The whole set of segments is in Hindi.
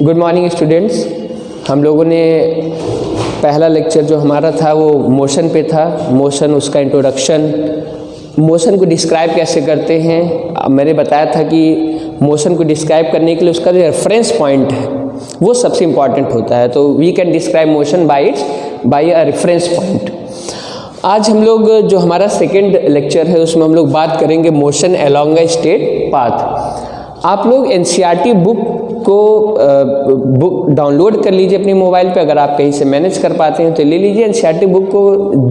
Good morning students. हम लोगों ने पहला लेक्चर जो हमारा था वो मोशन पे था। मोशन, उसका इंट्रोडक्शन, मोशन को डिस्क्राइब कैसे करते हैं। मैंने बताया था कि मोशन को डिस्क्राइब करने के लिए उसका जो रेफरेंस पॉइंट है वो सबसे इम्पॉर्टेंट होता है। तो we can describe motion by a reference point. आज हम लोग जो हमारा सेकेंड लेक्चर है उसमें हम लोग बात करेंगे motion along a straight path. आप लोग एनसीईआरटी बुक को डाउनलोड कर लीजिए अपने मोबाइल पे। अगर आप कहीं से मैनेज कर पाते हैं तो ले लीजिए। एनसीईआरटी बुक को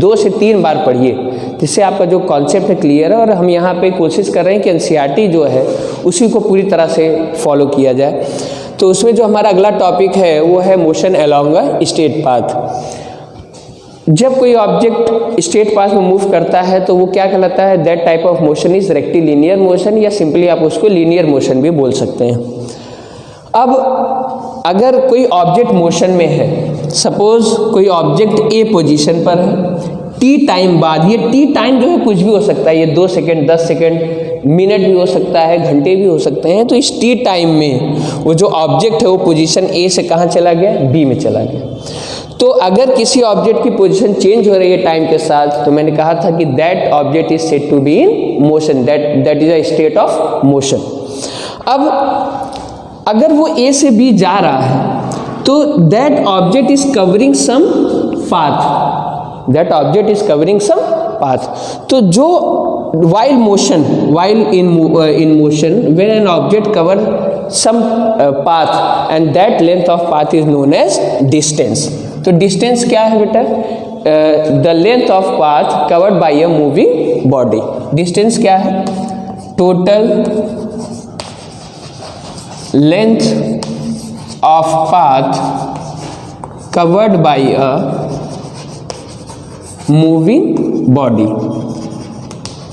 2 से 3 बार पढ़िए, जिससे आपका जो कॉन्सेप्ट है क्लियर है। और हम यहाँ पे कोशिश कर रहे हैं कि एनसीईआरटी जो है उसी को पूरी तरह से फॉलो किया जाए। तो उसमें जो हमारा अगला टॉपिक है वो है motion along a straight path. जब कोई ऑब्जेक्ट स्ट्रेट पाथ में मूव करता है तो वो क्या कहलाता है? That type of motion is rectilinear motion, या सिंपली आप उसको लीनियर मोशन भी बोल सकते हैं। अब अगर कोई ऑब्जेक्ट मोशन में है, सपोज कोई ऑब्जेक्ट ए पोजीशन पर है, टी टाइम बाद, ये टी टाइम जो है कुछ भी हो सकता है, ये 2 सेकेंड, 10 सेकेंड, मिनट भी हो सकता है, घंटे भी हो सकते हैं। तो इस टी टाइम में वो जो ऑब्जेक्ट है वो पोजीशन ए से कहाँ चला गया? बी में चला गया। तो अगर किसी ऑब्जेक्ट की पोजीशन चेंज हो रही है टाइम के साथ, तो मैंने कहा था कि that object is said to be in motion, that is a state of motion. अब अगर वो ए से बी जा रहा है तो that object is covering some path, that object is covering some path. तो जो while in motion, when an object cover some path and that length of path is known as distance. तो distance क्या है बेटा? the length of path covered by a moving body. distance क्या है? total length of path covered by a moving body.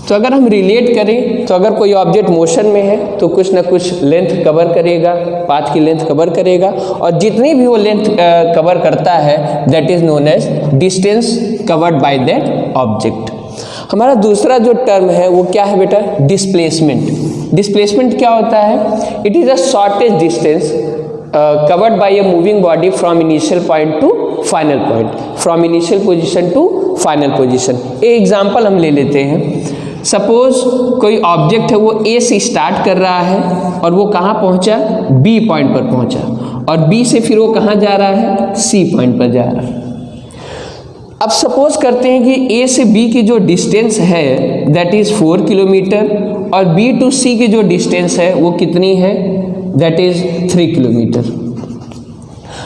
तो अगर हम रिलेट करें तो अगर कोई ऑब्जेक्ट मोशन में है तो कुछ ना कुछ लेंथ कवर करेगा, पाथ की लेंथ कवर करेगा, और जितनी भी वो लेंथ कवर करता है that is known as distance covered by that object. हमारा दूसरा जो टर्म है वो क्या है बेटा? डिस्प्लेसमेंट। डिस्प्लेसमेंट क्या होता है? It is a shortest distance covered by a moving body from initial point to final point, from initial position to final position. एक एग्जांपल हम ले लेते हैं। सपोज कोई ऑब्जेक्ट है वो ए से स्टार्ट कर रहा है और वो कहाँ पहुँचा? बी पॉइंट पर पहुँचा, और बी से फिर वो कहाँ जा रहा है? सी पॉइंट पर जा रहा है। अब सपोज करते हैं कि ए से बी की जो डिस्टेंस है दैट इज़ 4 किलोमीटर, और बी टू सी की जो डिस्टेंस है वो कितनी है? That is 3 kilometre.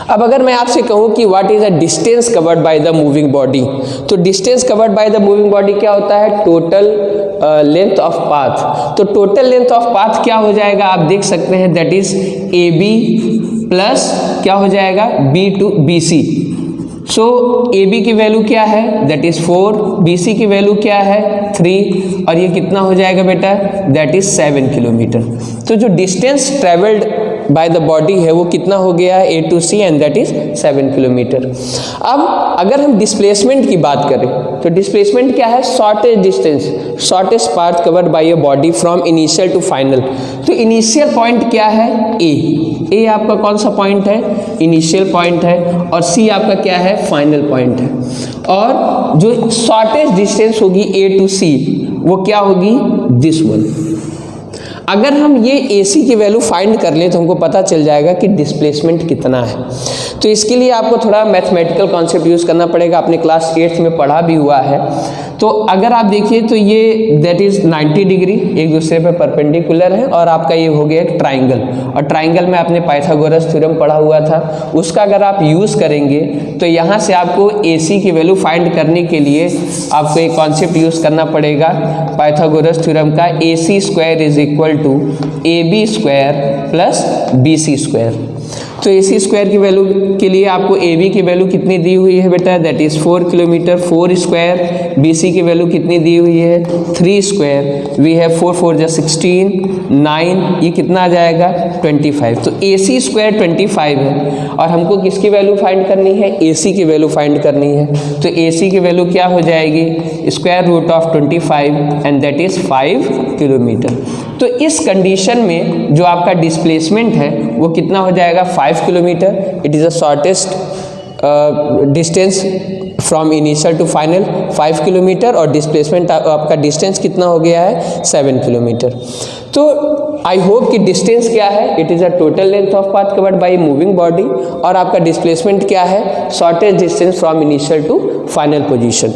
अब अगर मैं आपसे कहूँ कि what is a distance covered by the moving body, तो distance covered by the moving body क्या होता है? Total length of path. तो टोटल लेंथ ऑफ पाथ क्या हो जाएगा? आप देख सकते हैं that is A B plus क्या हो जाएगा? B to B C. So A B की वैल्यू क्या है? दैट इज 4, बी सी की वैल्यू क्या है? 3, और ये कितना हो जाएगा बेटा? That is 7 kilometre. तो जो distance travelled by the body है वो कितना हो गया है? A to C, and that is 7 kilometre. अब अगर हम डिस्प्लेसमेंट की बात करें तो डिस्प्लेसमेंट क्या है? Shortest distance, shortest path covered by a body from initial to final. तो इनिशियल पॉइंट क्या है? ए आपका कौन सा पॉइंट है? इनिशियल पॉइंट है, और सी आपका क्या है? फाइनल पॉइंट है। और जो शॉर्टेस्ट डिस्टेंस होगी ए टू सी वो क्या होगी? This one. अगर हम ये AC की वैल्यू फाइंड कर लें तो हमको पता चल जाएगा कि डिस्प्लेसमेंट कितना है। तो इसके लिए आपको थोड़ा मैथमेटिकल कॉन्सेप्ट यूज़ करना पड़ेगा, आपने क्लास 8th में पढ़ा भी हुआ है। तो अगर आप देखिए तो ये दैट इज़ 90 डिग्री एक दूसरे पे परपेंडिकुलर है, और आपका ये हो गया एक ट्राइंगल, और ट्राइंगल में आपने पाइथागोरस थ्योरम पढ़ा हुआ था, उसका अगर आप यूज़ करेंगे तो यहाँ से आपको AC की वैल्यू फाइंड करने के लिए आपको एक कॉन्सेप्ट यूज़ करना पड़ेगा पाइथागोरस थ्योरम का, AC square is equal to AB square plus BC square. तो AC स्क्वायर की वैल्यू के लिए आपको AB की वैल्यू कितनी दी हुई है बेटा? That is 4 kilometre. 4 square. BC की वैल्यू कितनी दी हुई है? 3 स्क्वायर। वी हैव 4 4 जा 16, 9, ये कितना आ जाएगा? 25। तो AC स्क्वायर 25 है, और हमको किसकी वैल्यू फाइंड करनी है? AC की वैल्यू फाइंड करनी है। तो AC की वैल्यू क्या हो जाएगी? Square root of 25, and that is 5 kilometre. तो इस कंडीशन में जो आपका डिस्प्लेसमेंट है वो कितना हो जाएगा 5 kilometre. It is the shortest distance from initial to final 5 kilometre, और डिस्प्लेसमेंट आपका डिस्टेंस कितना हो गया है 7 किलोमीटर। तो आई होप कि डिस्टेंस क्या है, it is a total length of path covered by moving body, और आपका डिस्प्लेसमेंट क्या है, shortest distance from initial to final position.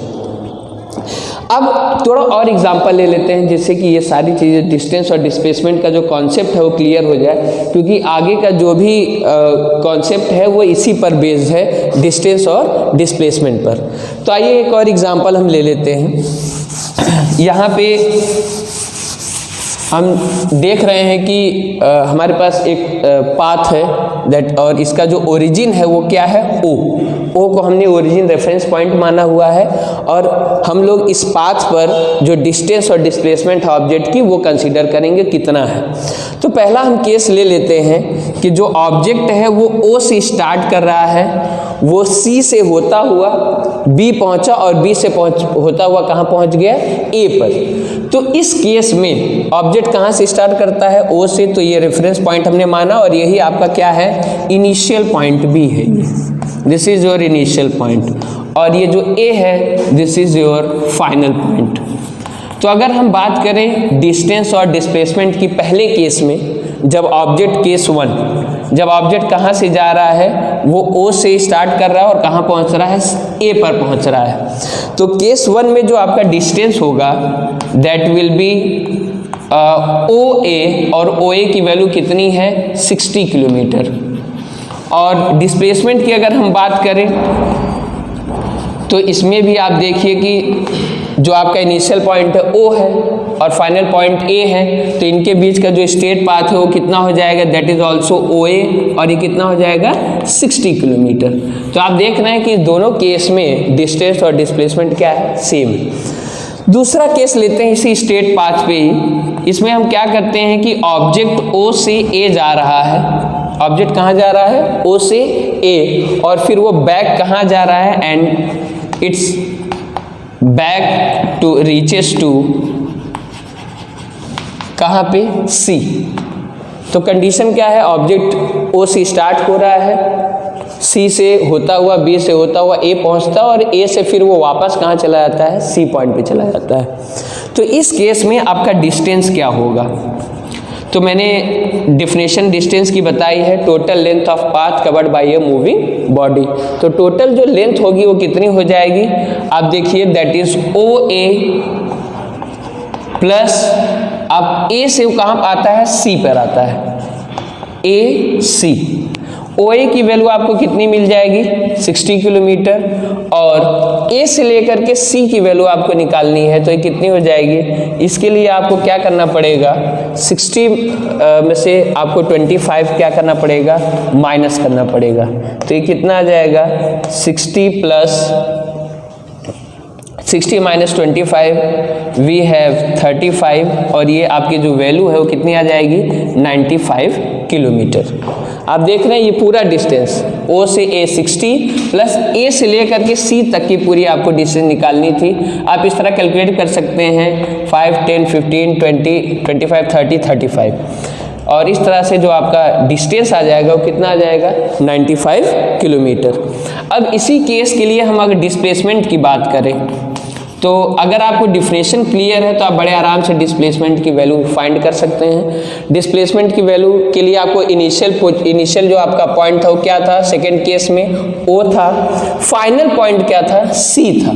अब थोड़ा और एग्जांपल ले लेते हैं जिससे कि ये सारी चीज़ें डिस्टेंस और डिस्प्लेसमेंट का जो कॉन्सेप्ट है वो क्लियर हो जाए, क्योंकि आगे का जो भी कॉन्सेप्ट है वो इसी पर बेस्ड है, डिस्टेंस और डिस्प्लेसमेंट पर। तो आइए एक और एग्जांपल हम ले लेते हैं। यहाँ पे हम देख रहे हैं कि हमारे पास एक पाथ है दैट, और इसका जो ओरिजिन है वो क्या है, ओ को हमने ओरिजिन रेफरेंस पॉइंट माना हुआ है, और हम लोग इस पाथ पर जो डिस्टेंस और डिस्प्लेसमेंट है ऑब्जेक्ट की वो कंसीडर करेंगे कितना है। तो पहला हम केस ले लेते हैं कि जो ऑब्जेक्ट है वो ओ से स्टार्ट कर रहा है, वो सी से होता हुआ बी पहुंचा, और बी से होता हुआ कहाँ पहुंच गया, ए पर। तो इस केस में ऑब्जेक्ट कहाँ से स्टार्ट करता है, ओ से, तो ये रेफरेंस पॉइंट हमने माना, और यही आपका क्या है, इनिशियल पॉइंट भी है। This is your initial point, और ये जो ए है this is your final point. तो अगर हम बात करें डिस्टेंस और डिस्प्लेसमेंट की पहले केस में, जब ऑब्जेक्ट केस 1, जब ऑब्जेक्ट कहाँ से जा रहा है, वो ओ से स्टार्ट कर रहा है और कहाँ पहुँच रहा है, ए पर पहुँच रहा है। तो केस 1 में जो आपका डिस्टेंस होगा दैट विल बी ओ ए, और ओ ए की वैल्यू कितनी है 60 किलोमीटर। और डिस्प्लेसमेंट की अगर हम बात करें तो इसमें भी आप देखिए कि जो आपका इनिशियल पॉइंट है ओ है और फाइनल पॉइंट ए है, तो इनके बीच का जो स्ट्रेट पाथ है वो कितना हो जाएगा, दैट इज ऑल्सो ओ ए, और ये कितना हो जाएगा 60 किलोमीटर। तो आप देख रहे हैं कि दोनों केस में डिस्टेंस और डिस्प्लेसमेंट क्या है, सेम है। दूसरा केस लेते हैं इसी स्ट्रेट पाथ पे ही। इसमें हम क्या करते हैं कि ऑब्जेक्ट ओ से ए जा रहा है, ऑब्जेक्ट कहाँ जा रहा है, ओ से ए, और फिर वो बैक कहाँ जा रहा है, and it's back to reaches to कहाँ पे, सी। तो कंडीशन क्या है, ऑब्जेक्ट ओ से स्टार्ट हो रहा है, सी से होता हुआ, बी से होता हुआ ए पहुंचता है, और ए से फिर वो वापस कहाँ चला जाता है, सी पॉइंट पे चला जाता है। तो इस केस में आपका डिस्टेंस क्या होगा, तो मैंने डेफिनेशन डिस्टेंस की बताई है, total length of path covered by a moving body. तो टोटल जो लेंथ होगी वो कितनी हो जाएगी, आप देखिए, that is O A plus, अब ए से वो कहाँ आता है, सी पर आता है, ए सी। ओ ए की वैल्यू आपको कितनी मिल जाएगी 60 किलोमीटर, और ए से लेकर के सी की वैल्यू आपको निकालनी है, तो ये कितनी हो जाएगी। इसके लिए आपको क्या करना पड़ेगा, 60 में से आपको 25 क्या करना पड़ेगा, माइनस करना पड़ेगा। तो ये कितना आ जाएगा, 60 प्लस 60 माइनस 25 वी हैव 35, और ये आपकी जो वैल्यू है वो कितनी आ जाएगी 95 किलोमीटर। आप देख रहे हैं ये पूरा डिस्टेंस ओ से ए 60 प्लस ए से लेकर के सी तक की पूरी आपको डिस्टेंस निकालनी थी। आप इस तरह कैलकुलेट कर सकते हैं 5, 10, 15, 20, 25, 30, 35, और इस तरह से जो आपका डिस्टेंस आ जाएगा वो कितना आ जाएगा 95 किलोमीटर। अब इसी केस के लिए हम अगर डिस्प्लेसमेंट की बात करें, तो अगर आपको डिफिनेशन क्लियर है तो आप बड़े आराम से डिस्प्लेसमेंट की वैल्यू फाइंड कर सकते हैं। डिस्प्लेसमेंट की वैल्यू के लिए आपको इनिशियल जो आपका पॉइंट था वो क्या था, सेकेंड केस में ओ था, फाइनल पॉइंट क्या था, सी था।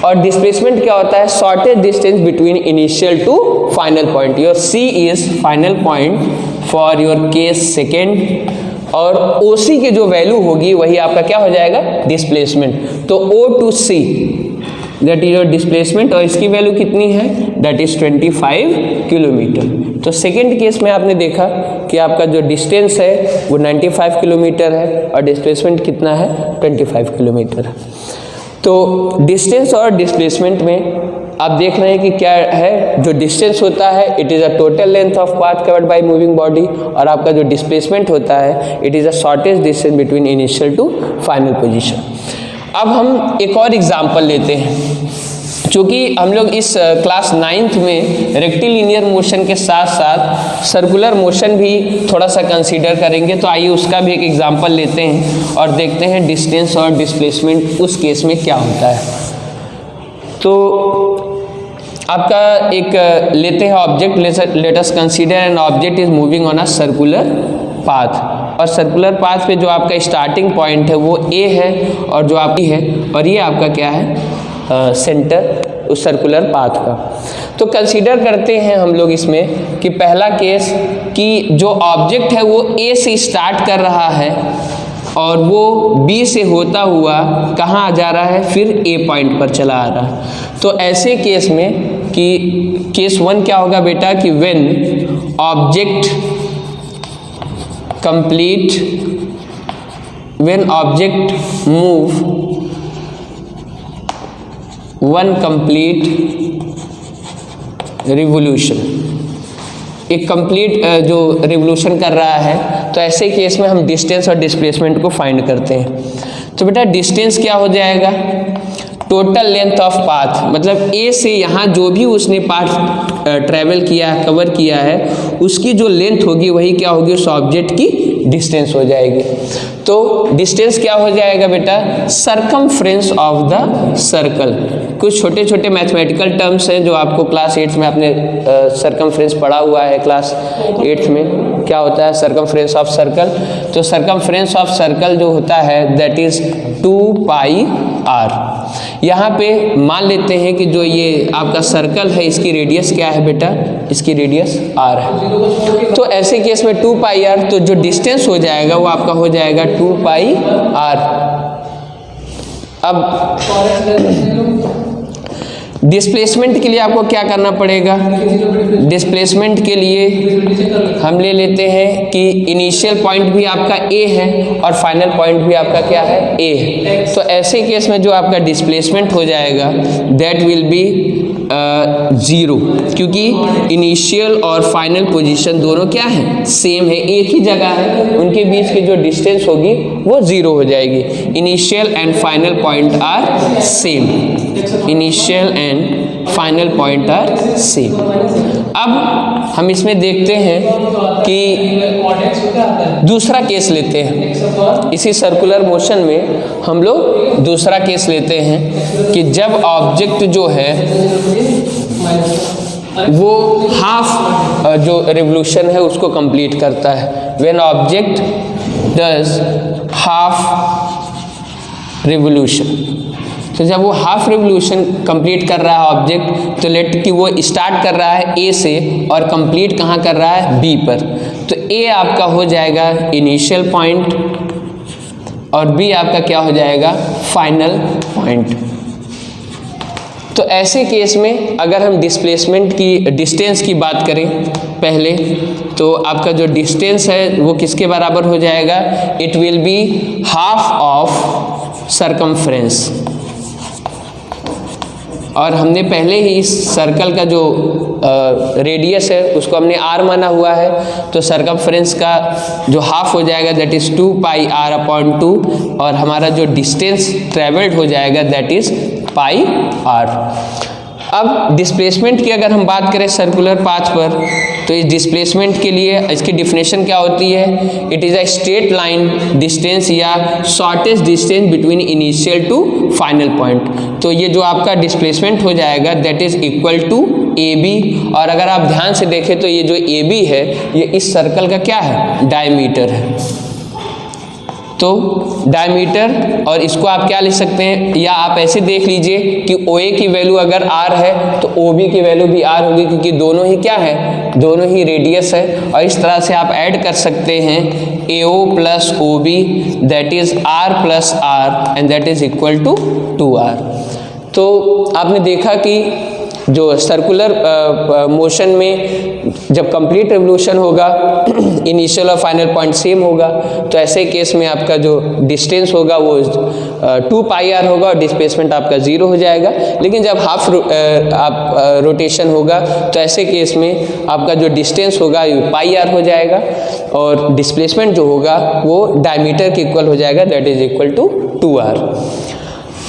और डिस्प्लेसमेंट क्या होता है, shortest distance between initial to final point. Your C is final point for your case second, और ओ सी की जो वैल्यू होगी वही आपका क्या हो जाएगा, डिस्प्लेसमेंट। तो O to C that is your displacement, और इसकी वैल्यू कितनी है, दैट इज 25 किलोमीटर। तो सेकेंड केस में आपने देखा कि आपका जो डिस्टेंस है वो 95 किलोमीटर है और डिस्प्लेसमेंट कितना है 25 किलोमीटर। तो डिस्टेंस और डिस्प्लेसमेंट में आप देख रहे हैं कि क्या है, जो डिस्टेंस होता है it is a total length of path covered by moving body, और आपका जो डिस्प्लेसमेंट होता है it is a shortest distance between initial to final position. अब हम एक और एग्जांपल लेते हैं। चूँकि हम लोग इस क्लास 9th में रेक्टिलिनियर मोशन के साथ साथ सर्कुलर मोशन भी थोड़ा सा कंसीडर करेंगे, तो आइए उसका भी एक एग्जांपल लेते हैं और देखते हैं डिस्टेंस और डिस्प्लेसमेंट उस केस में क्या होता है। तो आपका एक लेते हैं object, let us consider an object is moving on a circular path, और सर्कुलर पाथ पे जो आपका स्टार्टिंग पॉइंट है वो ए है और जो आपकी है, और ये आपका क्या है सेंटर उस सर्कुलर पाथ का। तो कंसीडर करते हैं हम लोग इसमें कि पहला केस कि जो ऑब्जेक्ट है वो ए से स्टार्ट कर रहा है और वो बी से होता हुआ कहाँ जा रहा है, फिर ए पॉइंट पर चला आ रहा है। तो ऐसे केस में कि केस 1 क्या होगा बेटा कि when object complete, when object move one complete revolution, एक कंप्लीट जो रिवोल्यूशन कर रहा है, तो ऐसे केस में हम डिस्टेंस और डिस्प्लेसमेंट को फाइंड करते हैं। तो बेटा डिस्टेंस क्या हो जाएगा, टोटल लेंथ ऑफ पाथ, मतलब ए से यहाँ जो भी उसने पाथ ट्रैवल किया है, कवर किया है, उसकी जो लेंथ होगी वही क्या होगी, उस ऑब्जेक्ट की डिस्टेंस हो जाएगी। तो डिस्टेंस क्या हो जाएगा बेटा, सरकमफ्रेंस ऑफ द सर्कल। कुछ छोटे छोटे मैथमेटिकल टर्म्स हैं जो आपको क्लास 8 में आपने सरकमफ्रेंस पढ़ा हुआ है। क्लास 8 में क्या होता है सरकमफ्रेंस ऑफ सर्कल, तो सरकमफ्रेंस ऑफ सर्कल जो होता है दैट इज 2πr। यहाँ पे मान लेते हैं कि जो ये आपका सर्कल है इसकी रेडियस क्या है बेटा, इसकी रेडियस r है। तो ऐसे केस में 2πr, तो जो डिस्टेंस हो जाएगा वो आपका हो जाएगा 2πr। अब डिस्प्लेसमेंट के लिए आपको क्या करना पड़ेगा, डिस्प्लेसमेंट के लिए हम ले लेते हैं कि इनिशियल पॉइंट भी आपका ए है और फाइनल पॉइंट भी आपका क्या है, ए है। तो ऐसे केस में जो आपका डिस्प्लेसमेंट हो जाएगा दैट विल बी 0, क्योंकि इनिशियल और फाइनल पोजीशन दोनों क्या है, सेम है, एक ही जगह है, उनके बीच की जो डिस्टेंस होगी वो 0 हो जाएगी। Initial and final point are same, initial and final point are same. अब हम इसमें देखते हैं कि दूसरा केस लेते हैं, इसी सर्कुलर मोशन में हम लोग दूसरा केस लेते हैं कि जब ऑब्जेक्ट जो है वो हाफ जो रिवोल्यूशन है उसको कंप्लीट करता है। When object does half revolution, तो जब वो हाफ रिवोल्यूशन कंप्लीट कर रहा है ऑब्जेक्ट, तो लेट कि वो स्टार्ट कर रहा है ए से और कंप्लीट कहाँ कर रहा है, बी पर। तो ए आपका हो जाएगा इनिशियल पॉइंट और बी आपका क्या हो जाएगा, फाइनल पॉइंट। तो ऐसे केस में अगर हम डिस्प्लेसमेंट की डिस्टेंस की बात करें पहले, तो आपका जो डिस्टेंस है वो किसके बराबर हो जाएगा, it will be half of circumference. और हमने पहले ही इस सर्कल का जो रेडियस है उसको हमने r माना हुआ है, तो सरकमफ्रेंस का जो हाफ हो जाएगा दैट इज़ 2πr/2, और हमारा जो डिस्टेंस ट्रेवल्ड हो जाएगा दैट इज़ πr। अब डिस्प्लेसमेंट की अगर हम बात करें सर्कुलर पाथ पर, तो इस डिस्प्लेसमेंट के लिए इसकी डिफिनेशन क्या होती है, it is a straight line distance या shortest distance between initial to final point. तो ये जो आपका डिस्प्लेसमेंट हो जाएगा that is equal to AB, और अगर आप ध्यान से देखें तो ये जो AB है ये इस सर्कल का क्या है, डायमीटर है। तो डायमीटर, और इसको आप क्या लिख सकते हैं, या आप ऐसे देख लीजिए कि OA की वैल्यू अगर r है तो OB की वैल्यू भी r होगी, क्योंकि दोनों ही क्या है, दोनों ही रेडियस है। और इस तरह से आप ऐड कर सकते हैं AO plus OB that is r plus r and that is equal to 2r। तो आपने देखा कि जो सर्कुलर मोशन में जब कंप्लीट रिवोल्यूशन होगा इनिशियल और फाइनल पॉइंट सेम होगा, तो ऐसे केस में आपका जो डिस्टेंस होगा वो 2πr होगा और डिस्प्लेसमेंट आपका 0 हो जाएगा। लेकिन जब हाफ रोटेशन होगा तो ऐसे केस में आपका जो डिस्टेंस होगा πr हो जाएगा और डिस्प्लेसमेंट जो होगा वो डायमीटर के इक्वल हो जाएगा that is equal to 2r।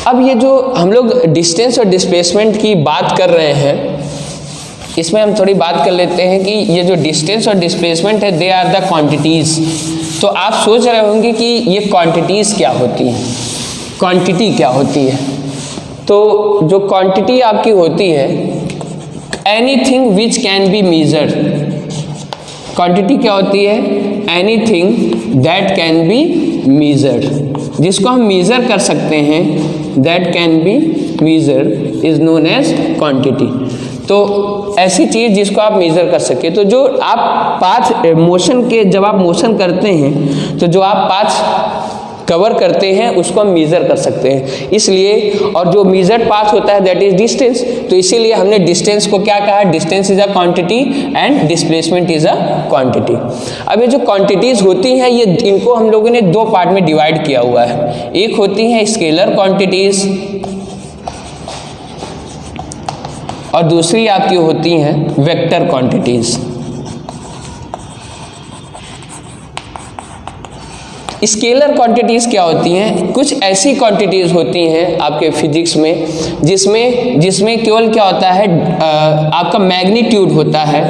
अब ये जो हम लोग डिस्टेंस और डिस्प्लेसमेंट की बात कर रहे हैं, इसमें हम थोड़ी बात कर लेते हैं कि ये जो डिस्टेंस और डिस्प्लेसमेंट है, दे आर द क्वांटिटीज़। तो आप सोच रहे होंगे कि ये क्वांटिटीज़ क्या होती हैं, क्वांटिटी क्या होती है। तो जो क्वांटिटी आपकी होती है, anything which can be measured. Quantity क्या होती है? Anything that can be measured, जिसको हम मेज़र कर सकते हैं, that can be measured is known as quantity. तो ऐसी चीज़ जिसको आप मेज़र कर सके। तो जो आप पाथ मोशन के, जब आप मोशन करते हैं तो जो आप पाथ कवर करते हैं उसको हम मेज़र कर सकते हैं, इसलिए। और जो मेजर्ड पाथ होता है दैट इज डिस्टेंस, तो इसीलिए हमने डिस्टेंस को क्या कहा? Distance is a quantity and displacement is a quantity. अब ये जो क्वांटिटीज़ होती हैं, ये इनको हम लोगों ने दो पार्ट में डिवाइड किया हुआ है। एक होती हैं स्केलर क्वांटिटीज़ और दूसरी आपकी होती हैं वेक्टर क्वांटिटीज़। स्केलर क्वांटिटीज़ क्या होती हैं? कुछ ऐसी क्वांटिटीज़ होती हैं आपके फिजिक्स में जिसमें केवल क्या होता है, आपका मैग्नीट्यूड होता है।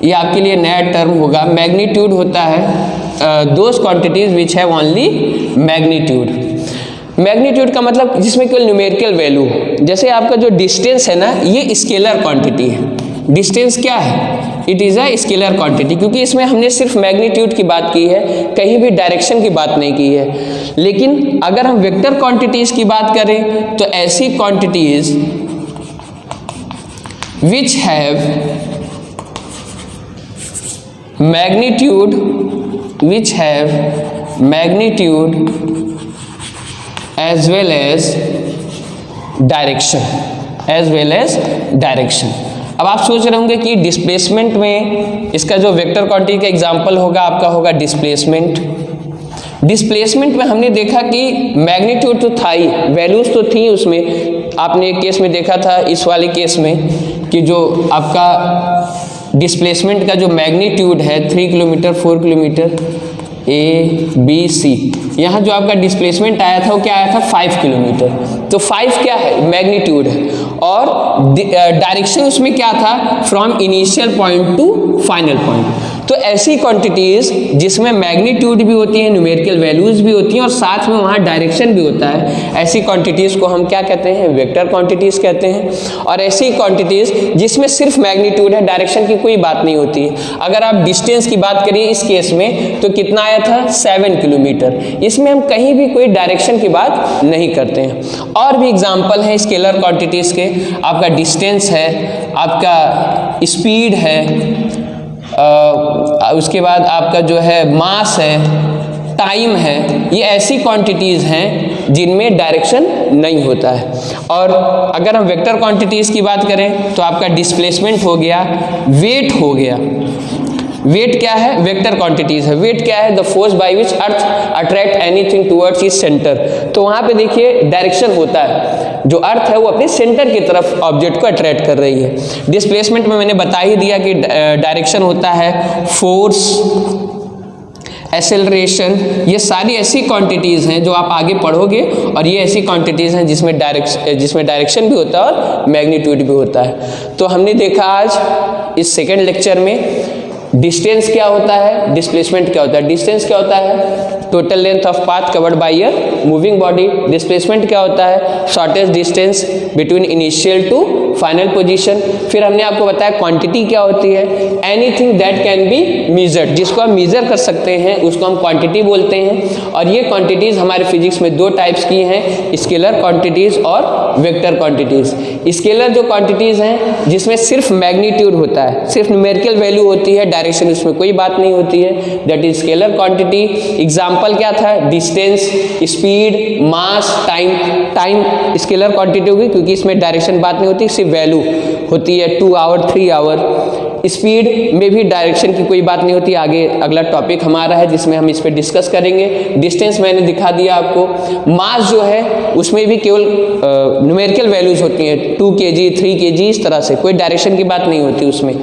ये आपके लिए नया टर्म होगा, मैग्नीट्यूड होता है those quantities which have only magnitude. Magnitude का मतलब जिसमें केवल न्यूमेरिकल वैल्यू, जैसे आपका जो डिस्टेंस है ना, ये स्केलर क्वांटिटी है। डिस्टेंस क्या है? It is a scalar quantity, क्योंकि इसमें हमने सिर्फ मैग्नीट्यूड की बात की है, कहीं भी डायरेक्शन की बात नहीं की है। लेकिन अगर हम वेक्टर क्वांटिटीज़ की बात करें तो ऐसी quantities which have magnitude as well as direction। अब आप सोच रहे होंगे कि डिस्प्लेसमेंट में इसका जो वेक्टर क्वांटिटी का एग्जांपल होगा आपका होगा डिस्प्लेसमेंट। डिस्प्लेसमेंट में हमने देखा कि मैग्नीट्यूड तो था ही, वैल्यूज तो थी उसमें। आपने एक केस में देखा था, इस वाले केस में, कि जो आपका डिस्प्लेसमेंट का जो मैग्नीट्यूड है 3 किलोमीटर 4 किलोमीटर ABC, यहाँ जो आपका डिस्प्लेसमेंट आया था वो क्या आया था? 5 किलोमीटर। तो 5 क्या है? मैग्नीट्यूड है। और डायरेक्शन उसमें क्या था? From initial point two final point. तो ऐसी क्वांटिटीज़ जिसमें मैग्नीट्यूड भी होती है, न्यूमेरिकल वैल्यूज़ भी होती हैं और साथ में वहाँ डायरेक्शन भी होता है, ऐसी क्वांटिटीज़ को हम क्या कहते हैं? वेक्टर क्वांटिटीज़ कहते हैं। और ऐसी क्वांटिटीज़ जिसमें सिर्फ मैग्नीट्यूड है, डायरेक्शन की कोई बात नहीं होती है। अगर आप डिस्टेंस की बात करिए इस केस में, तो कितना आया था? 7 किलोमीटर। इसमें हम कहीं भी कोई डायरेक्शन की बात नहीं करते हैं। और भी एग्जाम्पल हैं स्केलर क्वांटिटीज़ के, आपका डिस्टेंस है, आपका स्पीड है, उसके बाद आपका जो है मास है, टाइम है। ये ऐसी क्वांटिटीज़ हैं जिनमें डायरेक्शन नहीं होता है। और अगर हम वेक्टर क्वांटिटीज़ की बात करें तो आपका डिस्प्लेसमेंट हो गया, वेट हो गया। वेट क्या है? वेक्टर क्वांटिटीज़ है। वेट क्या है? The force by which earth attract anything towards is centre. तो वहाँ पे देखिए डायरेक्शन होता है, जो अर्थ है वो अपने सेंटर की तरफ ऑब्जेक्ट को अट्रैक्ट कर रही है। डिस्प्लेसमेंट में मैंने बता ही दिया कि डायरेक्शन होता है फोर्स, एक्सेलरेशन। ये सारी ऐसी क्वांटिटीज़ हैं जो आप आगे पढ़ोगे, और ये ऐसी क्वांटिटीज़ हैं जिसमें डायरेक्शन भी होता है और मैग्नीट्यूड भी होता है। तो हमने देखा आज इस सेकेंड लेक्चर में डिस्टेंस क्या होता है, डिस्प्लेसमेंट क्या होता है। डिस्टेंस क्या होता है? Total length of path covered by a moving body. Displacement क्या होता है? Shortest distance between initial to final position. फिर हमने आपको बताया क्वांटिटी क्या होती है, anything that can be measured, जिसको हम मेजर कर सकते हैं उसको हम क्वांटिटी बोलते हैं। और ये क्वांटिटीज़ हमारे फिजिक्स में दो टाइप्स की हैं, स्केलर क्वांटिटीज़ और वेक्टर क्वांटिटीज़। स्केलर जो क्वांटिटीज़ हैं जिसमें सिर्फ मैग्नीट्यूड होता है, सिर्फ न्यूमेरिकल वैल्यू होती है, डायरेक्शन उसमें कोई बात नहीं होती है, that is scalar quantity. Example क्या था? डिस्टेंस, स्पीड, मास, टाइम स्केलर क्वांटिटी होगी क्योंकि इसमें डायरेक्शन बात नहीं होती, सिर्फ वैल्यू होती है 2 आवर 3 आवर। स्पीड में भी डायरेक्शन की कोई बात नहीं होती। आगे अगला टॉपिक हमारा है जिसमें हम इस पर डिस्कस करेंगे। डिस्टेंस मैंने दिखा दिया आपको। मास जो है उसमें भी केवल न्यूमेरिकल वैल्यूज होती हैं, 2 kg 3 kg, इस तरह से कोई डायरेक्शन की बात नहीं होती उसमें।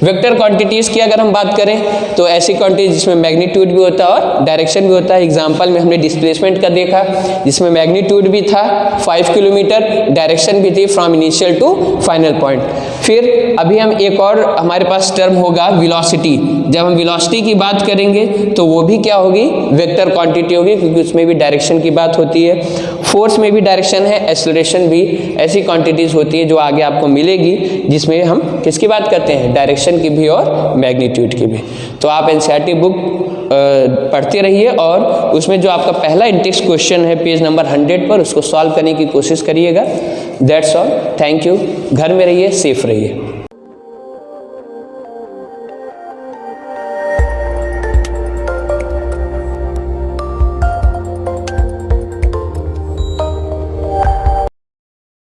वेक्टर क्वांटिटीज़ की अगर हम बात करें तो ऐसी क्वांटिटी जिसमें मैग्नीट्यूड भी होता है और डायरेक्शन भी होता है। एग्जाम्पल में हमने डिस्प्लेसमेंट का देखा जिसमें मैग्नीट्यूड भी था 5 किलोमीटर, डायरेक्शन भी थी from initial to final point. फिर अभी हम एक और हमारे पास टर्म होगा वेलोसिटी। जब हम वेलोसिटी की बात करेंगे तो वो भी क्या होगी, वेक्टर क्वांटिटी होगी, क्योंकि उसमें भी डायरेक्शन की बात होती है। फोर्स में भी डायरेक्शन है, एक्सेलरेशन भी ऐसी क्वांटिटीज होती है जो आगे आपको मिलेगी, जिसमें हम किसकी बात करते हैं, डायरेक्शन की भी और मैग्नीट्यूड की भी। तो आप एनसीईआरटी बुक पढ़ते रहिए और उसमें जो आपका पहला इंटेक्स क्वेश्चन है पेज नंबर 100 पर, उसको सॉल्व करने की कोशिश करिएगा। That's all, thank you. घर में रहिए, सेफ रहिए।